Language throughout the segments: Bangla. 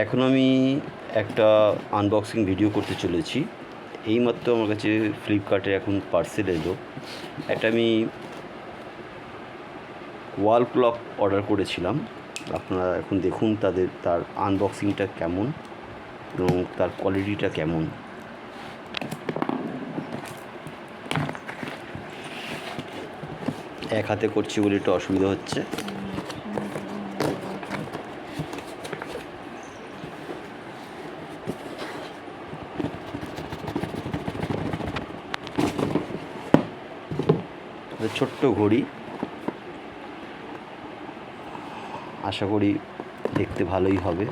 এখন আমি একটা আনবক্সিং ভিডিও করতে চলেছি। এইমাত্র আমার কাছে ফ্লিপকার্টে এখন পার্সেল এলো। একটা আমি ওয়াল ক্লক অর্ডার করেছিলাম। আপনারা এখন দেখুন তার আনবক্সিংটা কেমন এবং তার কোয়ালিটিটা কেমন। এক হাতে করছি বলে একটু অসুবিধা হচ্ছে। ছোট্ট ঘড়ি, আশা করি দেখতে ভালোই হবে।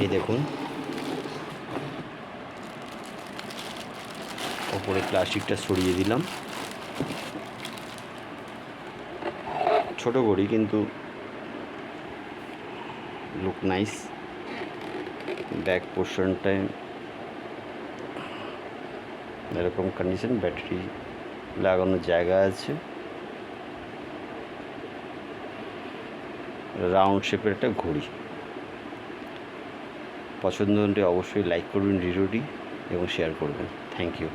এই দেখুন, ওপরে প্লাস্টিকটা সরিয়ে দিলাম। ছোট ঘড়ি কিন্তু লুক নাইস। ব্যাক পোর্শনটায় এরকম কন্ডিশন, ব্যাটারি লাগানোর জায়গা আছে, রাউন্ড শেপের একটা ঘড়ি। পছন্দ হলে অবশ্যই লাইক করবেন ভিডিওটি এবং শেয়ার করবেন। Thank you.